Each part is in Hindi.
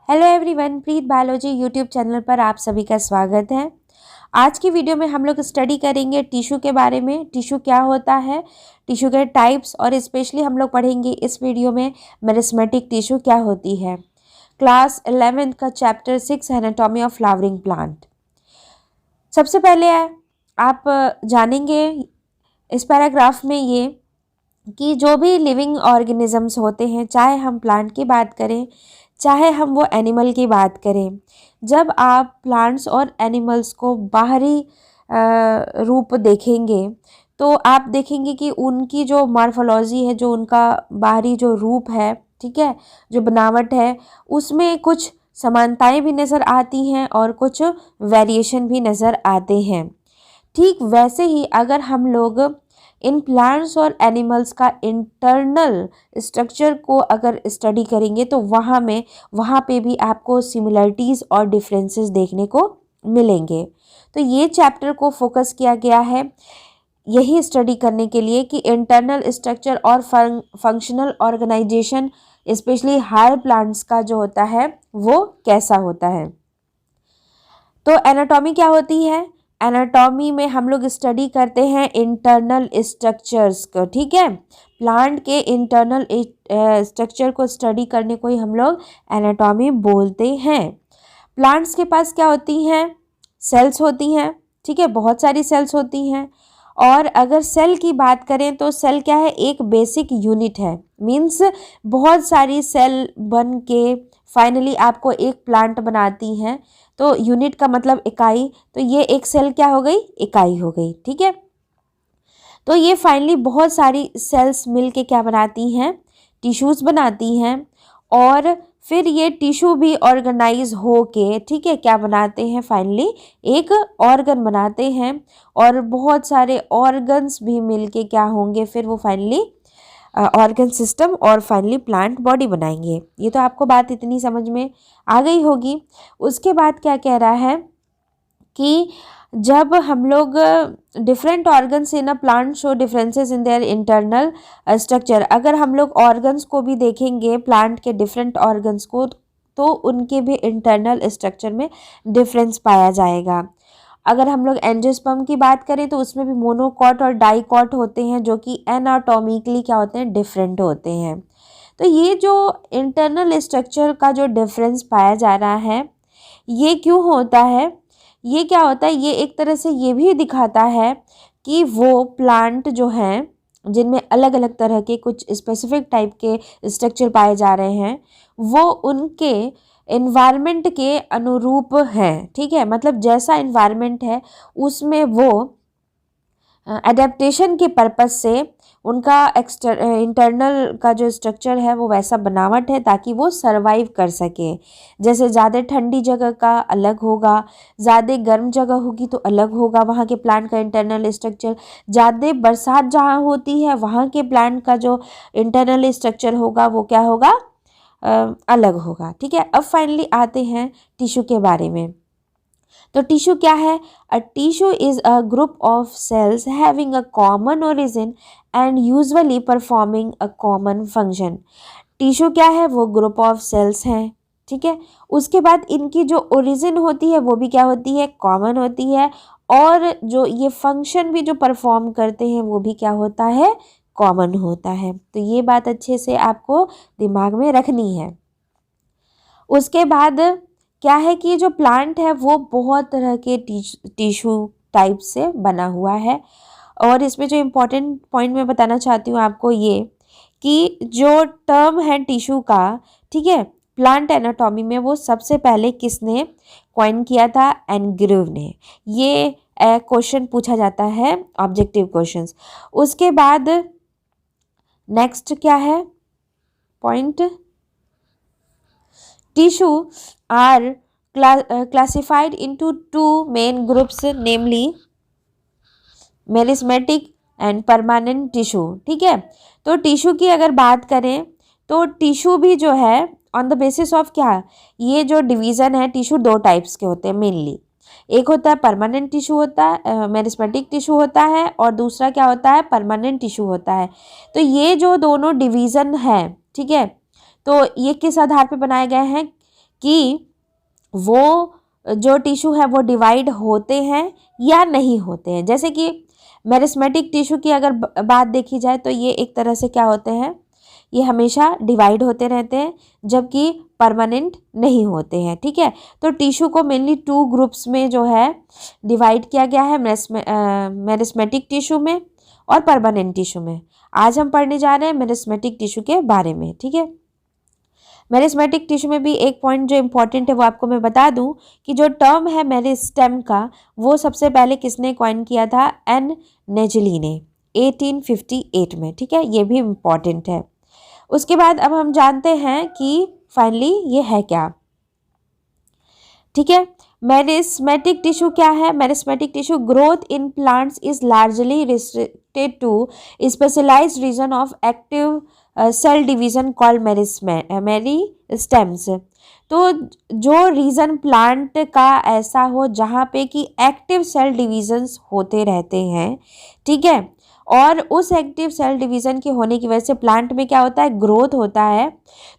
हेलो एवरीवन, प्रीत बायोलॉजी यूट्यूब चैनल पर आप सभी का स्वागत है। आज की वीडियो में हम लोग स्टडी करेंगे टिश्यू के बारे में। टिश्यू क्या होता है, टिश्यू के टाइप्स, और स्पेशली हम लोग पढ़ेंगे इस वीडियो में मेरिस्मेटिक टिश्यू क्या होती है। क्लास 11 का chapter 6 anatomy of flowering plant. सबसे पहले आप जानेंगे इस पैराग्राफ में ये कि जो भी लिविंग ऑर्गेनिजम्स होते हैं, चाहे हम प्लांट की बात करें चाहे हम वो एनिमल की बात करें, जब आप प्लांट्स और एनिमल्स को बाहरी रूप देखेंगे तो आप देखेंगे कि उनकी जो मॉर्फोलॉजी है, जो उनका बाहरी जो रूप है, ठीक है, जो बनावट है, उसमें कुछ समानताएं भी नज़र आती हैं और कुछ वेरिएशन भी नज़र आते हैं। ठीक वैसे ही अगर हम लोग इन प्लांट्स और एनिमल्स का इंटरनल स्ट्रक्चर को अगर स्टडी करेंगे तो वहाँ पे भी आपको सिमिलरिटीज़ और डिफरेंसेस देखने को मिलेंगे। तो ये चैप्टर को फोकस किया गया है यही स्टडी करने के लिए कि इंटरनल स्ट्रक्चर और functional organization specially higher plants का जो होता है वो कैसा होता है। तो एनाटॉमी क्या होती है? एनाटॉमी में हम लोग स्टडी करते हैं इंटरनल स्ट्रक्चर्स को, ठीक है। प्लांट के इंटरनल स्ट्रक्चर को स्टडी करने को ही हम लोग एनाटॉमी बोलते हैं। प्लांट्स के पास क्या होती हैं? सेल्स होती हैं, ठीक है, बहुत सारी सेल्स होती हैं। और अगर सेल की बात करें तो सेल क्या है? एक बेसिक यूनिट है। मीन्स बहुत सारी सेल बन के फाइनली आपको एक प्लांट बनाती हैं। तो यूनिट का मतलब इकाई, तो ये एक सेल क्या हो गई? इकाई हो गई, ठीक है। तो ये फाइनली बहुत सारी सेल्स मिलके क्या बनाती हैं? टिश्यूज़ बनाती हैं। और फिर ये टिश्यू भी ऑर्गेनाइज हो के, ठीक है, क्या बनाते हैं? फाइनली एक ऑर्गन बनाते हैं। और बहुत सारे ऑर्गन्स भी मिलके क्या होंगे? फिर वो फाइनली ऑर्गन सिस्टम और फाइनली प्लांट बॉडी बनाएंगे। ये तो आपको बात इतनी समझ में आ गई होगी। उसके बाद क्या कह रहा है कि जब हम लोग different organs in a plant show differences in their internal structure, अगर हम लोग ऑर्गन्स को भी देखेंगे प्लांट के डिफरेंट ऑर्गन्स को, तो उनके भी इंटरनल स्ट्रक्चर में डिफरेंस पाया जाएगा। अगर हम लोग एंजियोस्पर्म की बात करें तो उसमें भी मोनोकॉट और डाइकॉट होते हैं, जो कि एनाटॉमिकली क्या होते हैं? डिफरेंट होते हैं। तो ये जो इंटरनल स्ट्रक्चर का जो डिफरेंस पाया जा रहा है, ये क्यों होता है? ये क्या होता है? ये एक तरह से ये भी दिखाता है कि वो प्लांट जो हैं जिनमें अलग अलग तरह के कुछ स्पेसिफिक टाइप के स्ट्रक्चर पाए जा रहे हैं, वो उनके एनवायरनमेंट के अनुरूप हैं, ठीक है। मतलब जैसा एनवायरनमेंट है उसमें वो एडेप्टेशन के पर्पस से उनका इंटरनल का जो स्ट्रक्चर है वो वैसा बनावट है ताकि वो सरवाइव कर सके। जैसे ज़्यादा ठंडी जगह का अलग होगा, ज़्यादा गर्म जगह होगी तो अलग होगा वहाँ के प्लांट का इंटरनल स्ट्रक्चर। ज़्यादा बरसात जहाँ होती है वहाँ के प्लांट का जो इंटरनल स्ट्रक्चर होगा वो क्या होगा? अलग होगा, ठीक है। अब फाइनली आते हैं टिश्यू के बारे में। तो टिश्यू क्या है? A tissue is a group of sales having a common origin and usually performing a common function. Tissue क्या है? वो ग्रुप ऑफ सेल्स हैं, ठीक है। उसके बाद इनकी जो ओरिजिन होती है वो भी क्या होती है? कॉमन होती है। और जो ये फंक्शन भी जो परफॉर्म करते हैं वो भी क्या होता है? कॉमन होता है। तो ये बात अच्छे से आपको दिमाग में रखनी है। उसके बाद क्या है कि जो प्लांट है वो बहुत तरह के टिश्यू टाइप से बना हुआ है। और इसमें जो इम्पोर्टेंट पॉइंट मैं बताना चाहती हूँ आपको ये कि जो टर्म है टिश्यू का, ठीक है, प्लांट एनाटॉमी में वो सबसे पहले किसने कॉइन किया था? एनग्रीव ने। ये क्वेश्चन पूछा जाता है, ऑब्जेक्टिव क्वेश्चंस। उसके बाद नेक्स्ट क्या है point? Tissue are classified into two main groups, namely meristematic and permanent tissue, ठीक है। तो टिश्यू की अगर बात करें तो टिश्यू भी जो है ऑन द बेसिस ऑफ क्या, ये जो डिवीज़न है टिश्यू दो टाइप्स के होते हैं मेनली। एक होता है परमानेंट टिश्यू होता है, मेरिस्मेटिक टिश्यू होता है, और दूसरा क्या होता है? परमानेंट टिश्यू होता है। तो ये जो दोनों डिवीज़न है, ठीक है, तो ये किस आधार पे बनाए गए हैं कि वो जो टिश्यू है वो डिवाइड होते हैं या नहीं होते हैं। जैसे कि मेरिस्मेटिक टिश्यू की अगर बात देखी जाए तो ये एक तरह से क्या होते हैं, ये हमेशा डिवाइड होते रहते हैं, जबकि परमानेंट नहीं होते हैं। ठीक है, तो टिश्यू को मेनली 2 ग्रुप्स में जो है डिवाइड किया गया है, मेरिस्मेटिक टिश्यू में और परमानेंट टिश्यू में। आज हम पढ़ने जा रहे हैं मेरिस्मेटिक टिश्यू के बारे में। ठीक है, मेरिस्मेटिक टिश्यू में भी एक पॉइंट जो इम्पोर्टेंट है वो आपको मैं बता दूं कि जो टर्म है मेरिस्टेम का, वो सबसे पहले किसने कॉइन किया था, एन नेजली ने 1858 में। ठीक है, ये भी इम्पोर्टेंट है। उसके बाद अब हम जानते हैं कि फाइनली ये है क्या। ठीक है, मेरिस्मेटिक टिश्यू क्या है। Meristematic tissue growth in plants is largely restricted to specialized region of active cell division called meristems. तो जो रीजन प्लांट का ऐसा हो जहाँ पे कि एक्टिव सेल डिवीजन्स होते रहते हैं, ठीक है, और उस एक्टिव सेल डिवीजन के होने की वजह से प्लांट में क्या होता है, ग्रोथ होता है,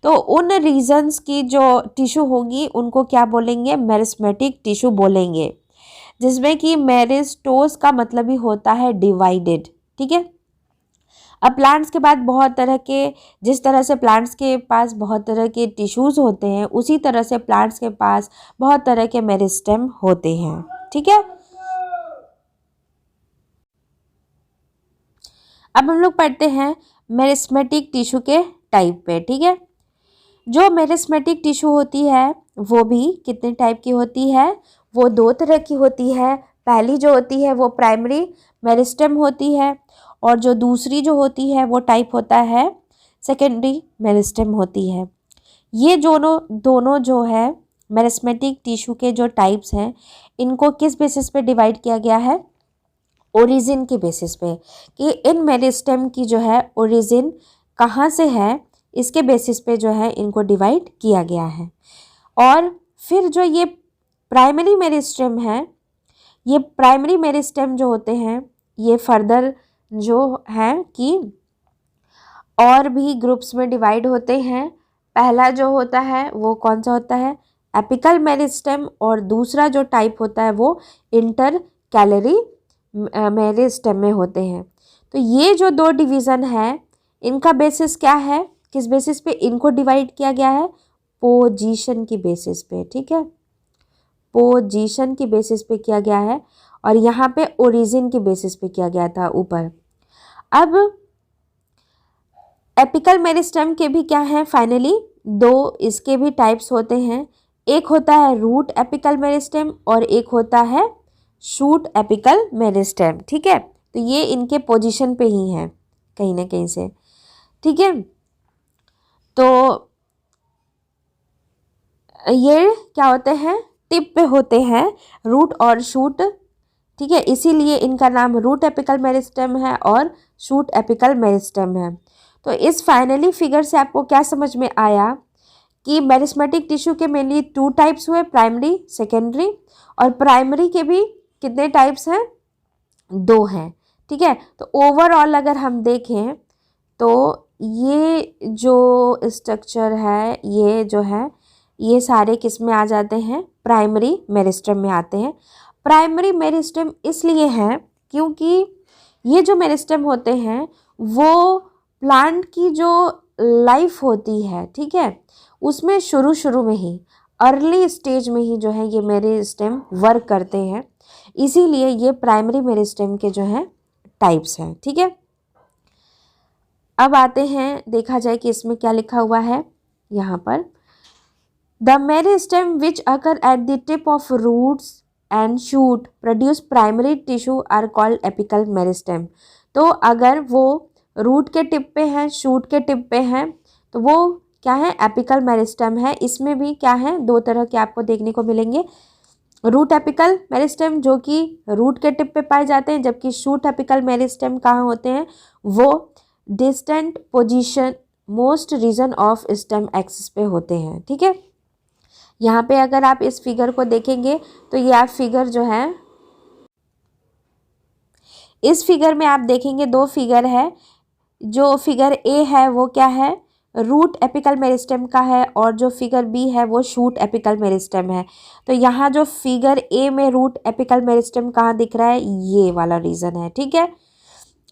तो उन रीजन्स की जो टिश्यू होगी उनको क्या बोलेंगे, मेरिस्मेटिक टिश्यू बोलेंगे, जिसमें कि मेरिस्टोस का मतलब ही होता है डिवाइडेड। ठीक है, अब प्लांट्स के बाद बहुत तरह के, जिस तरह से प्लांट्स के पास बहुत तरह के टिश्यूज होते हैं, उसी तरह से प्लांट्स के पास बहुत तरह के मेरिस्टेम होते हैं। ठीक है, अब हम लोग पढ़ते हैं मेरिस्मेटिक टिश्यू के टाइप पे। ठीक है, जो मेरिस्मेटिक टिश्यू होती है वो भी कितने टाइप की होती है, वो 2 तरह की होती है। पहली जो होती है वो प्राइमरी मेरिस्टेम होती है, और जो दूसरी जो होती है वो टाइप होता है सेकेंडरी मेरिस्टेम होती है। ये दोनों जो है मेरिस्मेटिक टिश्यू के जो टाइप्स हैं, इनको किस बेसिस पे डिवाइड किया गया है, ओरिजिन के बेसिस पे, कि इन मेरिस्टेम की जो है ओरिजिन कहाँ से है, इसके बेसिस पे जो है इनको डिवाइड किया गया है। और फिर जो ये प्राइमरी मेरिस्टेम है, ये प्राइमरी मेरिस्टेम जो होते हैं, ये फर्दर जो है कि और भी ग्रुप्स में डिवाइड होते हैं। पहला जो होता है वो कौन सा होता है, एपिकल मेरिस्टेम, और दूसरा जो टाइप होता है वो इंटरकैलरी मेरिस्टेम में होते हैं। तो ये जो 2 डिवीज़न है, इनका बेसिस क्या है, किस बेसिस पे इनको डिवाइड किया गया है, पोजीशन की बेसिस पे। ठीक है, पोजीशन की बेसिस पे किया गया है, और यहाँ पे ओरिजिन की बेसिस पे किया गया था ऊपर। अब एपिकल मेरिस्टेम के भी क्या है, फाइनली 2 इसके भी टाइप्स होते हैं। एक होता है रूट एपिकल मेरिस्टेम और एक होता है शूट एपिकल मेरिस्टेम। ठीक है, तो ये इनके पोजीशन पे ही है कहीं ना कहीं से। ठीक है, तो ये क्या होते हैं, टिप पे होते हैं रूट और शूट। ठीक है, इसीलिए इनका नाम रूट एपिकल मेरिस्टेम है और शूट एपिकल मेरिस्टेम है। तो इस फाइनली फिगर से आपको क्या समझ में आया कि मेरिस्मेटिक टिश्यू के मेनली 2 टाइप्स हुए, प्राइमरी सेकेंडरी, और प्राइमरी के भी कितने टाइप्स हैं, 2 हैं। ठीक है, तो ओवरऑल अगर हम देखें तो ये जो स्ट्रक्चर है, ये जो है, ये सारे किस में आ जाते हैं, प्राइमरी मेरिस्टेम में आते हैं। प्राइमरी मेरिस्टेम इसलिए हैं क्योंकि ये जो मेरिस्टेम होते हैं वो प्लांट की जो लाइफ होती है, ठीक है, उसमें शुरू में ही, अर्ली स्टेज में ही जो है ये मेरिस्टेम वर्क करते हैं। इसीलिए ये प्राइमरी मेरिस्टेम के जो हैं टाइप्स हैं। ठीक है, अब आते हैं, देखा जाए कि इसमें क्या लिखा हुआ है यहाँ पर, the meristem which occur at the tip of roots and shoot produce primary tissue are called apical meristem. तो अगर वो रूट के टिप पे हैं, शूट के टिप पे हैं, तो वो क्या है, एपिकल मेरिस्टेम है। इसमें भी क्या है, 2 तरह के आपको देखने को मिलेंगे, रूट एपिकल मेरिस्टेम जो कि रूट के टिप पे पाए जाते हैं, जबकि शूट एपिकल मेरिस्टेम कहाँ होते हैं, वो distant position most region of stem axis पे होते हैं। ठीक है, यहाँ पे अगर आप इस फिगर को देखेंगे तो ये आप फिगर जो है, इस फिगर में आप देखेंगे 2 फिगर है। जो फिगर ए है वो क्या है, रूट एपिकल मेरिस्टेम का है और जो फिगर बी है वो शूट एपिकल मेरिस्टेम है। तो यहाँ जो फिगर ए में रूट एपिकल मेरिस्टेम कहाँ दिख रहा है, ये वाला रीजन है, ठीक है,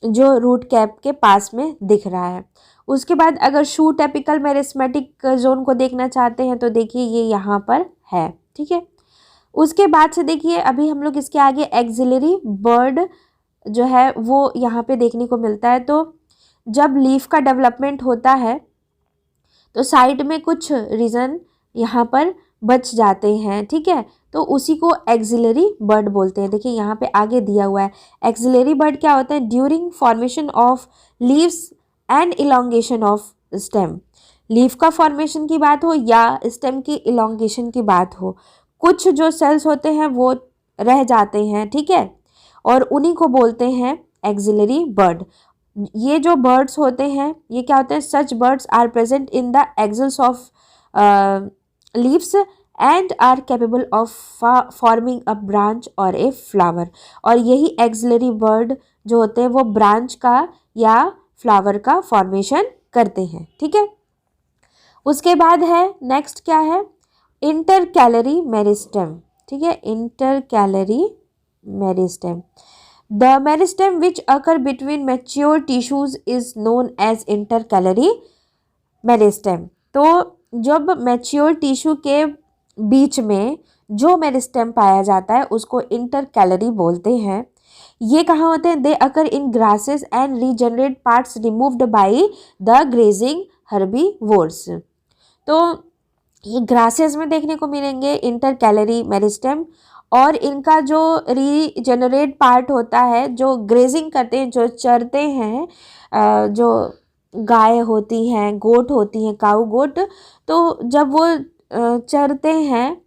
जो रूट कैप के पास में दिख रहा है। उसके बाद अगर शूट एपिकल मेरिस्मेटिक जोन को देखना चाहते हैं तो देखिए ये यहाँ पर है, ठीक है। उसके बाद से देखिए अभी हम लोग इसके आगे एक्सिलरी बर्ड जो है वो यहाँ पे देखने को मिलता है। तो जब लीफ का डेवलपमेंट होता है तो साइड में कुछ रीजन यहाँ पर बच जाते हैं, ठीक है, तो उसी को एक्सिलरी बर्ड बोलते हैं। देखिए यहाँ पे आगे दिया हुआ है एक्सिलरी बर्ड क्या होता है, during formation of leaves and elongation of stem. Leaf का फॉर्मेशन की बात हो या स्टेम की इलोंगेशन की बात हो, कुछ जो सेल्स होते हैं वो रह जाते हैं, ठीक है, और उन्हीं को बोलते हैं एक्सिलरी बर्ड। ये जो बर्ड्स होते हैं ये क्या होते हैं, such buds are present in the axils of leaves and are capable of forming a branch और ए फ्लावर। और यही एक्सिलरी बर्ड जो होते हैं वो ब्रांच का या फ्लावर का फॉर्मेशन करते हैं, ठीक है। उसके बाद है नेक्स्ट क्या है, इंटरकैलरी मेरिस्टेम, ठीक है, intercalary meristem. The meristem which occur between mature tissues is known as intercalary meristem। तो जब मैच्योर टिश्यू के बीच में जो मेरिस्टेम पाया जाता है उसको इंटरकैलरी बोलते हैं। ये कहाँ होते हैं, they occur in grasses and regenerate parts removed by the grazing herbivores. तो ये ग्रासेस में देखने को मिलेंगे इंटरकैलरी मेरिस्टेम, और इनका जो रीजेनरेट पार्ट होता है, जो ग्रेजिंग करते हैं, जो चरते हैं, जो गाय होती हैं, गोट होती हैं, काऊ गोट, तो जब वो चरते हैं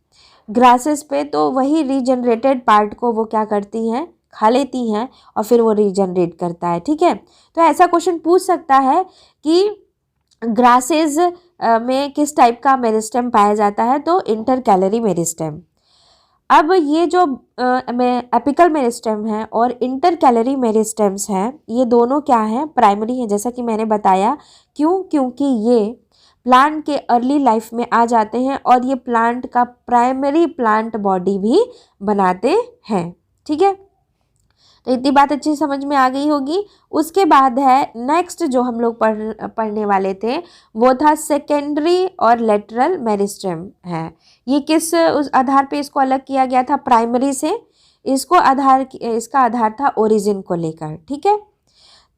ग्रासेस पे तो वही रीजनरेटेड पार्ट को वो क्या करती हैं, खा लेती हैं और फिर वो रीजनरेट करता है, ठीक है। तो ऐसा क्वेश्चन पूछ सकता है कि ग्रासेस में किस टाइप का मेरिस्टेम पाया जाता है, तो इंटरकैलरी मेरिस्टेम। अब ये जो एपिकल मेरिस्टेम है और इंटरकैलरी मेरिस्टेम्स हैं, ये दोनों क्या हैं, प्राइमरी हैं, जैसा कि मैंने बताया। क्यों, क्योंकि ये प्लांट के अर्ली लाइफ में आ जाते हैं और ये प्लांट का प्राइमरी प्लांट बॉडी भी बनाते हैं, ठीक है। तो इतनी बात अच्छी समझ में आ गई होगी। उसके बाद है नेक्स्ट जो हम लोग पढ़ने वाले थे वो था सेकेंडरी और लेटरल मेरिस्टेम है। ये किस उस आधार पे इसको अलग किया गया था प्राइमरी से, इसका आधार था ओरिजिन को लेकर, ठीक है।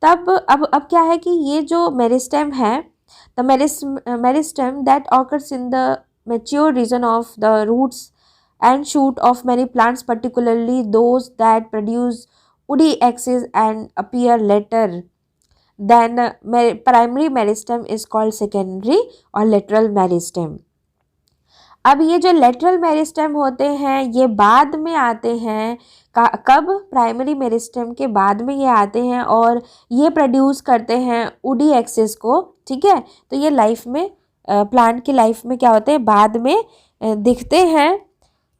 तब अब क्या है कि ये जो मेरिस्टेम है, the meristem that occurs in the mature region of the roots and shoot of many plants, particularly those that produce woody axis and appear later than primary meristem is called secondary और lateral meristem। अब ये जो लेटरल मेरिस्टेम होते हैं ये बाद में आते हैं, कब, प्राइमरी मेरिस्टेम के बाद में ये आते हैं और ये प्रोड्यूस करते हैं वुडी एक्सिस को, ठीक है। तो ये लाइफ में प्लांट की लाइफ में क्या होते हैं, बाद में दिखते हैं,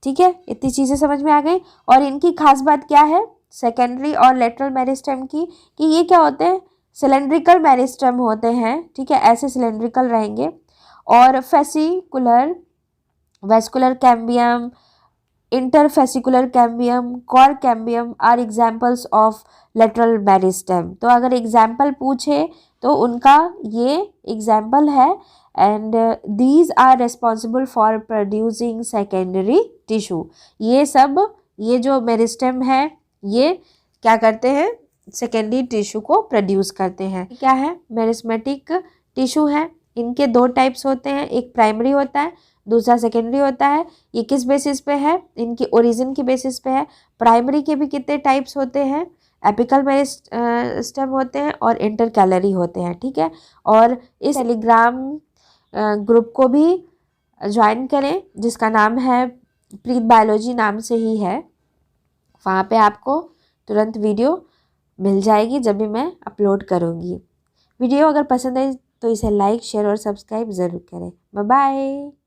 ठीक है। इतनी चीज़ें समझ में आ गई। और इनकी खास बात क्या है सेकेंडरी और लेटरल मेरिस्टेम की, कि ये क्या होते हैं, सिलेंड्रिकल मेरिस्टेम होते हैं, ठीक है, ऐसे सिलेंड्रिकल रहेंगे। और fascicular, vascular cambium, interfascicular cambium, cork cambium are examples of lateral meristem. तो अगर एग्जाम्पल पूछे तो उनका ये एग्जाम्पल है। And these are responsible for producing secondary tissue. ये सब, ये जो मेरिस्टेम है ये क्या करते हैं, सेकेंडरी टिश्यू को प्रोड्यूस करते हैं। क्या है, मेरिस्मेटिक टिश्यू है। इनके दो टाइप्स होते हैं, एक प्राइमरी होता है, दूसरा सेकेंडरी होता है। ये किस बेसिस पे है, इनकी ओरिजिन की बेसिस पे है। प्राइमरी के भी कितने टाइप्स होते हैं, एपिकल मेरिस्टेम होते हैं और इंटरकैलरी होते हैं, ठीक है। और इस टेलीग्राम ग्रुप को भी ज्वाइन करें जिसका नाम है प्रीत बायोलॉजी, नाम से ही है। वहाँ पे आपको तुरंत वीडियो मिल जाएगी जब भी मैं अपलोड करूँगी। वीडियो अगर पसंद आई तो इसे लाइक, शेयर और सब्सक्राइब ज़रूर करें। Bye bye.